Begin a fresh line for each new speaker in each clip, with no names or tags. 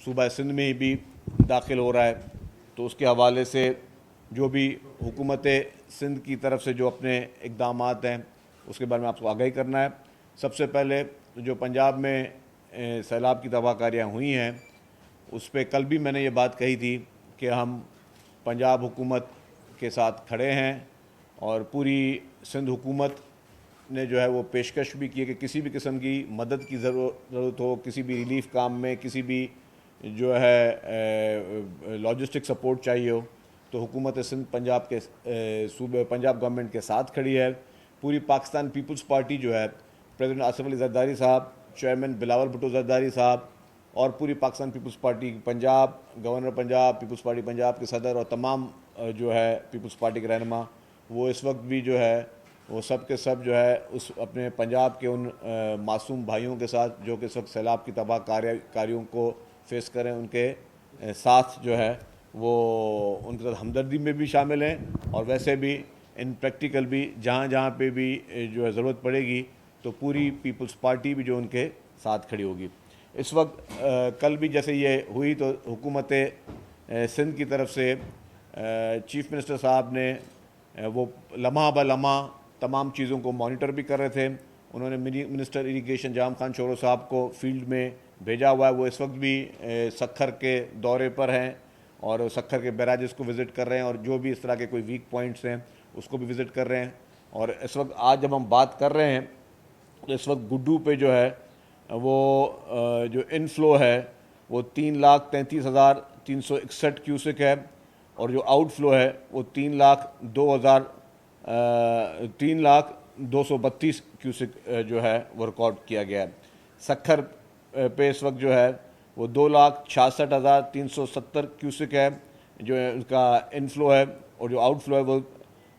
صوبہ سندھ میں بھی داخل ہو رہا ہے، تو اس کے حوالے سے جو بھی حکومت سندھ کی طرف سے جو اپنے اقدامات ہیں اس کے بارے میں آپ کو آگاہی کرنا ہے۔ سب سے پہلے جو پنجاب میں سیلاب کی تباہ کاریاں ہوئی ہیں، اس پہ کل بھی میں نے یہ بات کہی تھی کہ ہم پنجاب حکومت کے ساتھ کھڑے ہیں، اور پوری سندھ حکومت نے جو ہے وہ پیشکش بھی کی کہ کسی بھی قسم کی مدد کی ضرورت ہو، کسی بھی ریلیف کام میں، کسی بھی جو ہے لاجسٹک سپورٹ چاہیے ہو، تو حکومت سندھ پنجاب کے صوبے پنجاب گورنمنٹ کے ساتھ کھڑی ہے۔ پوری پاکستان پیپلز پارٹی جو ہے، پریزیڈنٹ آصف علی زرداری صاحب، چیئرمین بلاول بھٹو زرداری صاحب، اور پوری Pakistan peoples party Punjab, governor Punjab, peoples party Punjab کے صدر اور تمام جو ہے پیپلز پارٹی کے رہنما، وہ اس وقت بھی جو ہے وہ سب کے سب جو ہے اس اپنے پنجاب کے ان معصوم بھائیوں کے ساتھ جو کہ اس وقت سیلاب کی تباہ کاریوں کو فیس کریں، ان کے ساتھ جو ہے وہ ان کے ساتھ ہمدردی میں بھی شامل ہیں، اور ویسے بھی ان پریکٹیکل بھی جہاں جہاں پہ بھی جو ہے ضرورت پڑے گی تو پوری پیپلز پارٹی بھی جو ان کے ساتھ کھڑی ہوگی۔ اس وقت کل بھی جیسے یہ ہوئی تو حکومت سندھ کی طرف سے چیف منسٹر صاحب نے وہ لمحہ بہ لمحہ تمام چیزوں کو مانیٹر بھی کر رہے تھے۔ انہوں نے منسٹر اریگیشن جام خان شورو صاحب کو فیلڈ میں بھیجا ہوا ہے، وہ اس وقت بھی سکھر کے دورے پر ہیں اور سکھر کے بیراجز کو وزٹ کر رہے ہیں، اور جو بھی اس طرح کے کوئی ویک پوائنٹس ہیں اس کو بھی وزٹ کر رہے ہیں۔ اور اس وقت آج جب ہم بات کر رہے ہیں تو اس وقت گڈو پہ جو ہے وہ جو انفلو ہے وہ 3,33,361 کیوسک ہے، اور جو آؤٹ فلو ہے وہ 3,02,32 کیوسک جو ہے وہ ریکارڈ کیا گیا ہے۔ سکھر پہ اس وقت جو ہے وہ 2,66,370 کیوسک ہے جو اس کا انفلو ہے، اور جو آؤٹ فلو ہے وہ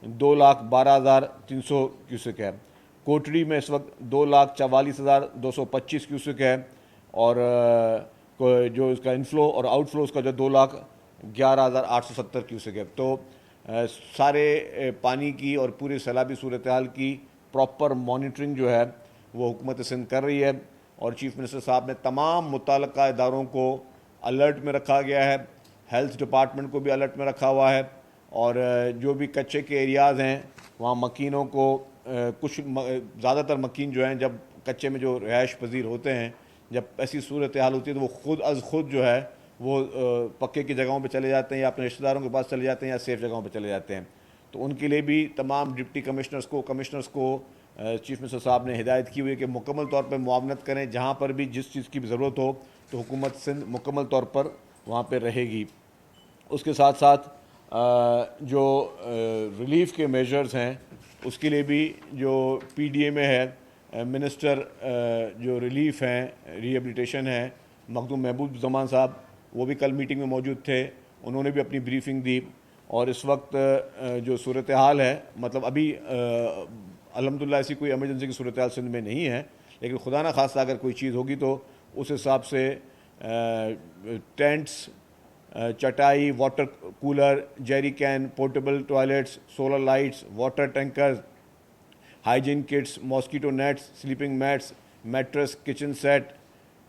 2,12,300 کیوسک ہے۔ کوٹڑی میں اس وقت 2,44,225 کیوسک ہے، اور جو اس کا انفلو اور آؤٹ فلو اس کا جو 2,11,870 کیوسک ہے۔ تو سارے پانی کی اور پورے سیلابی صورتحال کی پراپر مانیٹرنگ جو ہے وہ حکومت سندھ کر رہی ہے، اور چیف منسٹر صاحب نے تمام متعلقہ اداروں کو الرٹ میں رکھا گیا ہے، ہیلتھ ڈپارٹمنٹ کو بھی الرٹ میں رکھا ہوا ہے، اور جو بھی کچے کے ایریاز ہیں وہاں مکینوں کو کچھ زیادہ تر مکین جو ہیں جب کچے میں جو رہائش پذیر ہوتے ہیں، جب ایسی صورتحال ہوتی ہے تو وہ خود از خود جو ہے وہ پکے کی جگہوں پہ چلے جاتے ہیں یا اپنے رشتہ داروں کے پاس چلے جاتے ہیں یا سیف جگہوں پہ چلے جاتے ہیں۔ تو ان کے لیے بھی تمام ڈپٹی کمشنرز کو چیف منسٹر صاحب نے ہدایت کی ہوئی ہے کہ مکمل طور پہ معاونت کریں، جہاں پر بھی جس چیز کی بھی ضرورت ہو تو حکومت سندھ مکمل طور پر وہاں پہ رہے گی۔ اس کے ساتھ ساتھ جو ریلیف کے میجرز ہیں اس کے لیے بھی جو پی ڈی اے میں ہے منسٹر جو ریلیف ہیں ری ایبلیٹیشن ہیں مخدوم محبوب زمان صاحب، وہ بھی کل میٹنگ میں موجود تھے، انہوں نے بھی اپنی بریفنگ دی، اور اس وقت جو صورتحال ہے مطلب ابھی الحمدللہ ایسی کوئی ایمرجنسی کی صورتحال سندھ میں نہیں ہے، لیکن خدا نہ خواستہ اگر کوئی چیز ہوگی تو اس حساب سے ٹینٹس، چٹائی، water cooler, jerry can, portable toilets, solar lights, water tankers, hygiene kits, mosquito nets, sleeping mats, mattress, kitchen set,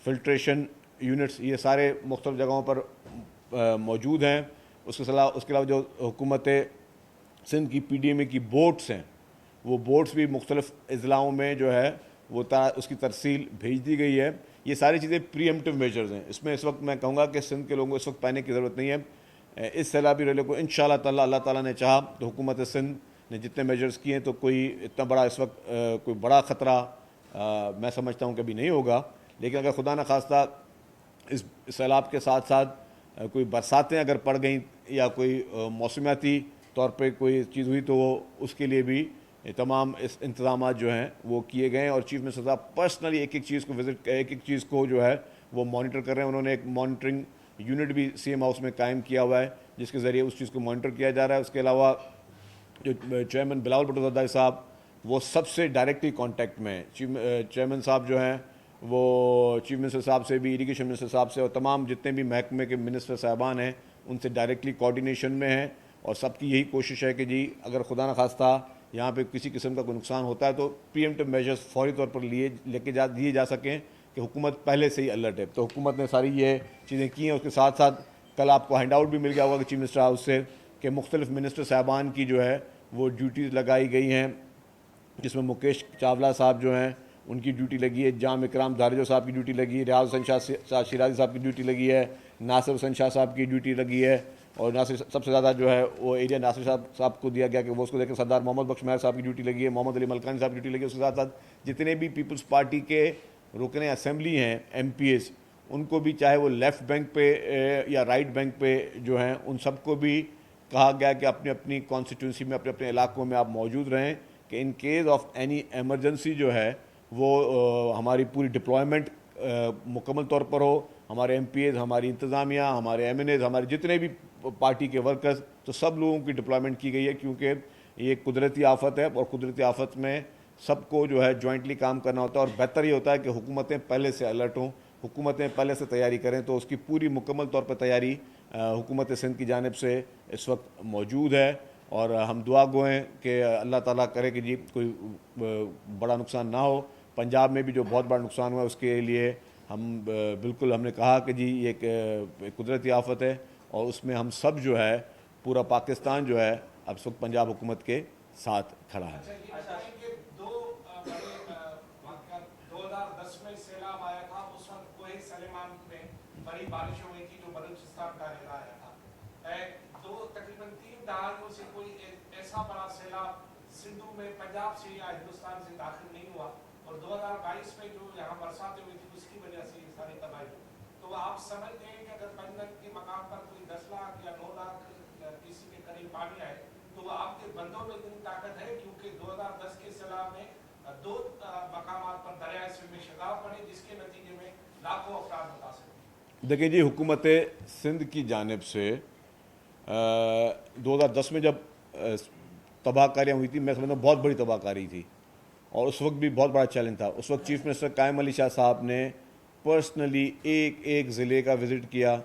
filtration units, یہ سارے مختلف جگہوں پر موجود ہیں۔ اس کے علاوہ جو حکومت سندھ کی پی ڈی ایم اے کی بوٹس ہیں، وہ بوٹس بھی مختلف اضلاعوں میں جو ہے وہ اس کی ترسیل بھیج دی گئی ہے۔ یہ ساری چیزیں پری ایمپٹیو میجرز ہیں، اس میں اس وقت میں کہوں گا کہ سندھ کے لوگوں کو اس وقت پانے کی ضرورت نہیں ہے۔ اس سیلابی ریلے کو انشاءاللہ تعالی اللہ تعالیٰ نے چاہا تو حکومت سندھ نے جتنے میجرز کیے ہیں تو کوئی اتنا بڑا اس وقت کوئی بڑا خطرہ میں سمجھتا ہوں کہ ابھی نہیں ہوگا، لیکن اگر خدا نہ خواستہ اس سیلاب کے ساتھ ساتھ کوئی برساتیں اگر پڑ گئیں یا کوئی موسمیاتی طور پہ کوئی چیز ہوئی تو وہ اس کے لیے بھی تمام اس انتظامات جو ہیں وہ کیے گئے ہیں، اور چیف منسٹر صاحب پرسنلی ایک ایک چیز کو جو ہے وہ مانیٹر کر رہے ہیں۔ انہوں نے ایک مانیٹرنگ یونٹ بھی سی ایم ہاؤس میں قائم کیا ہوا ہے جس کے ذریعے اس چیز کو مانیٹر کیا جا رہا ہے۔ اس کے علاوہ جو چیئرمین بلاول بھٹو زرداری صاحب وہ سب سے ڈائریکٹلی کانٹیکٹ میں ہیں، چیئرمین صاحب جو ہیں وہ چیف منسٹر صاحب سے بھی، اریگیشن منسٹر صاحب سے، اور تمام جتنے بھی محکمے کے منسٹر صاحبان ہیں ان سے ڈائریکٹلی کوارڈینیشن میں ہیں، اور سب کی یہی کوشش ہے کہ جی اگر خدا نہ خواستہ یہاں پہ کسی قسم کا کوئی نقصان ہوتا ہے تو پری ایمپٹیو میجرز فوری طور پر لیے جا سکیں، کہ حکومت پہلے سے ہی الرٹ ہے. تو حکومت نے ساری یہ چیزیں کی ہیں. اس کے ساتھ ساتھ کل آپ کو ہینڈ آؤٹ بھی مل گیا ہوگا کہ چیف منسٹر ہاؤس سے کہ مختلف منسٹر صاحبان کی جو ہے وہ ڈیوٹیز لگائی گئی ہیں, جس میں مکیش چاولہ صاحب جو ہیں ان کی ڈیوٹی لگی ہے, جام اکرام دارجو صاحب کی ڈیوٹی لگی ہے, ریاض حسن شاہ شیرازی صاحب کی ڈیوٹی لگی ہے, ناصر حسن شاہ صاحب کی ڈیوٹی لگی ہے, اور ناصر سب سے زیادہ جو ہے وہ ایریا ناصر صاحب کو دیا گیا کہ وہ اس کو دیکھیں. سردار محمد بخش مہر صاحب کی ڈیوٹی لگی ہے, محمد علی ملکانی صاحب کی ڈیوٹی لگی ہے. اس کے ساتھ ساتھ جتنے بھی پیپلز پارٹی کے رکن اسمبلی ہیں ایم پی ایز, ان کو بھی چاہے وہ لیفٹ بینک پہ یا رائٹ بینک پہ جو ہیں, ان سب کو بھی کہا گیا کہ اپنی اپنی کانسٹیٹیوئنسی میں اپنے اپنے علاقوں میں آپ موجود رہیں کہ in case of any emergency جو ہے وہ ہماری پوری ڈپلائمنٹ مکمل طور پر ہو. ہمارے ایم پی ایز, ہماری انتظامیہ, ہمارے ایم این ایز, ہمارے جتنے بھی پارٹی کے ورکرز, تو سب لوگوں کی ڈپلائمنٹ کی گئی ہے, کیونکہ یہ ایک قدرتی آفت ہے اور قدرتی آفت میں سب کو جو ہے جوائنٹلی کام کرنا ہوتا ہے. اور بہتر یہ ہوتا ہے کہ حکومتیں پہلے سے الرٹ ہوں, حکومتیں پہلے سے تیاری کریں. تو اس کی پوری مکمل طور پر تیاری حکومت سندھ کی جانب سے اس وقت موجود ہے, اور ہم دعا گو ہیں کہ اللہ تعالیٰ کرے کہ جی کوئی بڑا نقصان نہ ہو. پنجاب میں بھی جو بہت بڑا نقصان ہوا اس کے لیے ہم نے کہا کہ جی یہ ایک قدرتی آفت ہے, اور اس میں ہم سب جو ہے پورا پاکستان جو ہے اب اس وقت پنجاب حکومت کے ساتھ کھڑا ہے.
2010 میں سیلاب آیا تھا, اس وقت کوہ سلیمان میں بڑی بارش ہوئی تھی جو بلوچستان کا علاقہ آیا تھا. تقریباً 3 دہائیوں سے کوئی ایسا بڑا سیلاب سندھو میں پنجاب سے یا ہندوستان سے داخل نہیں ہوا, اور 2022 میں جو یہاں برساتیں ہوئی تھی اس کی وجہ سے یہ ساری تباہی ہوئی. تو آپ سمجھتے ہیں کہ اگر پنجاب کے مقام پر کوئی 10 لاکھ یا 9 لاکھ کسی کے قریب پانی آئے تو آپ کے بندوں میں اتنی طاقت ہے, کیونکہ 2010 کے سیلاب میں 2 مقامات پر دریائے سندھ میں شگاف پڑے جس کے نتیجے میں لاکھوں افراد متاثر ہوئے.
دیکھیں جی, حکومت سندھ کی جانب سے 2010 میں جب تباہ کاریاں ہوئی تھی, میں سمجھتا ہوں بہت بڑی تباہ کاری تھی, اور اس وقت بھی بہت بڑا چیلنج تھا. اس وقت چیف منسٹر قائم علی شاہ صاحب نے پرسنلی ایک ضلع کا وزٹ کیا,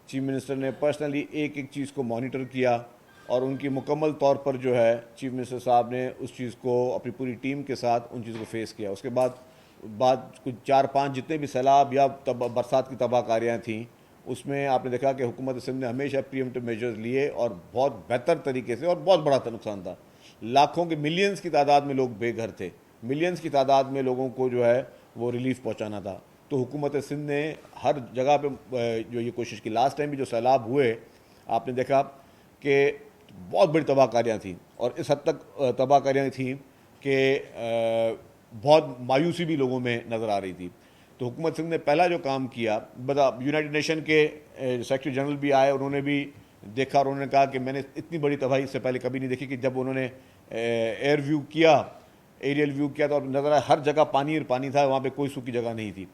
چیف منسٹر نے پرسنلی ایک چیز کو مانیٹر کیا, اور ان کی مکمل طور پر جو ہے چیف منسٹر صاحب نے اس چیز کو اپنی پوری ٹیم کے ساتھ ان چیزوں کو فیس کیا. اس کے بعد کچھ 4-5 جتنے بھی سیلاب یا برسات کی تباہ کاریاں تھیں, اس میں آپ نے دیکھا کہ حکومت سندھ نے ہمیشہ پریمپٹیو میجرز لیے, اور بہت بہتر طریقے سے, اور بہت بڑا نقصان تھا. لاکھوں کے ملینز کی تعداد میں لوگ بے گھر تھے, ملینز کی تعداد میں لوگوں کو جو ہے وہ ریلیف پہنچانا تھا. تو حکومت سندھ نے ہر جگہ پہ جو یہ کوشش کی. لاسٹ ٹائم بھی جو سیلاب ہوئے آپ نے دیکھا کہ بہت بڑی تباہ کاریاں تھیں, اور اس حد تک تباہ کاریاں تھیں کہ بہت مایوسی بھی لوگوں میں نظر آ رہی تھی. تو حکومت سندھ نے پہلا جو کام کیا, یونائٹڈ نیشن کے سیکرٹری جنرل بھی آئے, انہوں نے بھی دیکھا, اور انہوں نے کہا کہ میں نے اتنی بڑی تباہی اس سے پہلے کبھی نہیں دیکھی. کہ جب انہوں نے ایئر ویو کیا, ایریل ویو کیا, تو نظر آیا ہر جگہ پانی اور پانی تھا, وہاں پہ کوئی سوکھی جگہ نہیں تھی.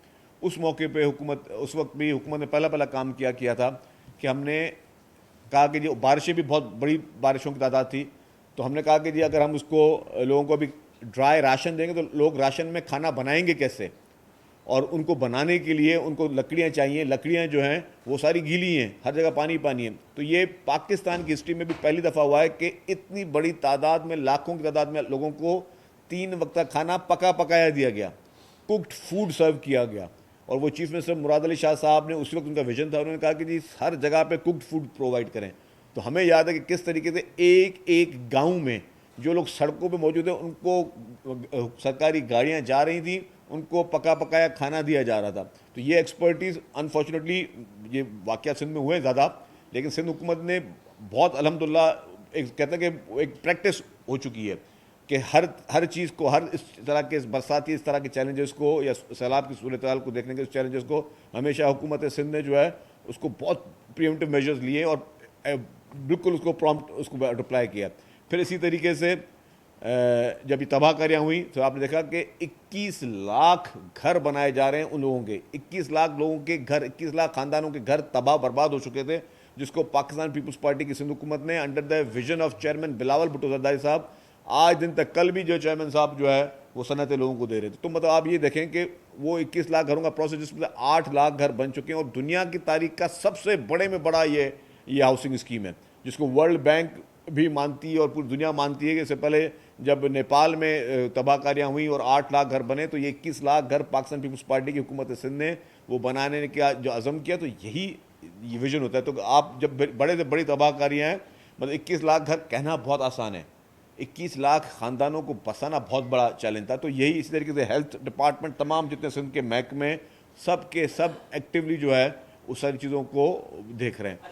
اس موقع پہ اس وقت بھی حکومت نے پہلا کام کیا تھا کہ ہم نے کہا کہ جی بارشیں بھی بہت بڑی بارشوں کی تعداد تھی, تو ہم نے کہا کہ جی اگر ہم اس کو لوگوں کو ابھی ڈرائی راشن دیں گے تو لوگ راشن میں کھانا بنائیں گے کیسے, اور ان کو بنانے کے لیے ان کو لکڑیاں چاہیے. لکڑیاں جو ہیں وہ ساری گیلی ہیں, ہر جگہ پانی ہے. تو یہ پاکستان کی ہسٹری میں بھی پہلی دفعہ ہوا ہے کہ اتنی بڑی تعداد میں, لاکھوں کی تعداد میں لوگوں کو 3 وقت کا کھانا پکایا دیا گیا, کوکڈ فوڈ سرو کیا گیا. اور وہ چیف منسٹر مراد علی شاہ صاحب نے اس وقت ان کا ویژن تھا, انہوں نے کہا کہ جی ہر جگہ پہ کوکڈ فوڈ پرووائڈ کریں. تو ہمیں یاد ہے کہ کس طریقے سے ایک گاؤں میں جو لوگ سڑکوں پہ موجود ہیں ان کو سرکاری گاڑیاں جا رہی تھیں, ان کو پکایا کھانا دیا جا رہا تھا. تو یہ ایکسپرٹیز انفارچونیٹلی یہ واقعات سندھ میں ہوئے زیادہ, لیکن سندھ حکومت نے بہت الحمدللہ کہتے ہیں کہ ایک پریکٹس ہو چکی ہے کہ ہر چیز کو, ہر اس طرح کے برساتی اس طرح کے چیلنجز کو یا سیلاب کی صورتحال کو دیکھنے کے اس چیلنجز کو ہمیشہ حکومت سندھ نے جو ہے اس کو بہت پریمپٹیو میجرز لیے, اور بالکل اس کو پرومپٹ اس کو اپلائی کیا. پھر اسی طریقے سے جب یہ تباہ کاریاں ہوئیں تو آپ نے دیکھا کہ 21 لاکھ گھر بنائے جا رہے ہیں ان لوگوں کے, 21 لاکھ لوگوں کے گھر, 21 لاکھ خاندانوں کے گھر تباہ برباد ہو چکے تھے, جس کو پاکستان پیپلز پارٹی کی سندھ حکومت نے under the vision of chairman Bilawal Bhutto Zardari صاحب آج دن تک, کل بھی جو چیئرمین صاحب جو ہے وہ صنعتیں لوگوں کو دے رہے تھے. تو مطلب آپ یہ دیکھیں کہ وہ 21 لاکھ گھروں کا پروسیس, جس میں 8 لاکھ گھر بن چکے ہیں, اور دنیا کی تاریخ کا سب سے بڑے میں بڑا یہ ہاؤسنگ اسکیم ہے, جس کو ورلڈ بینک بھی مانتی ہے اور پوری دنیا مانتی ہے کہ اس سے پہلے جب نیپال میں تباہ کاریاں ہوئیں اور 8 لاکھ گھر بنے تو یہ 21 لاکھ گھر پاکستان پیپلز پارٹی کی حکومت سندھ نے وہ بنانے کا جو عزم کیا، تو یہی ویژن ہوتا ہے. تو آپ جب بڑے سے بڑی تباہ کاریاں ہیں، مطلب 21 لاکھ گھر کہنا بہت آسان ہے، 21 لاکھ خاندانوں کو بسانا بہت بڑا چیلنج تھا. تو یہی اسی طریقے سے ہیلتھ ڈپارٹمنٹ، تمام جتنے سندھ کے محکمے، سب کے سب ایکٹیولی جو ہے اس ساری چیزوں کو دیکھ رہے ہیں.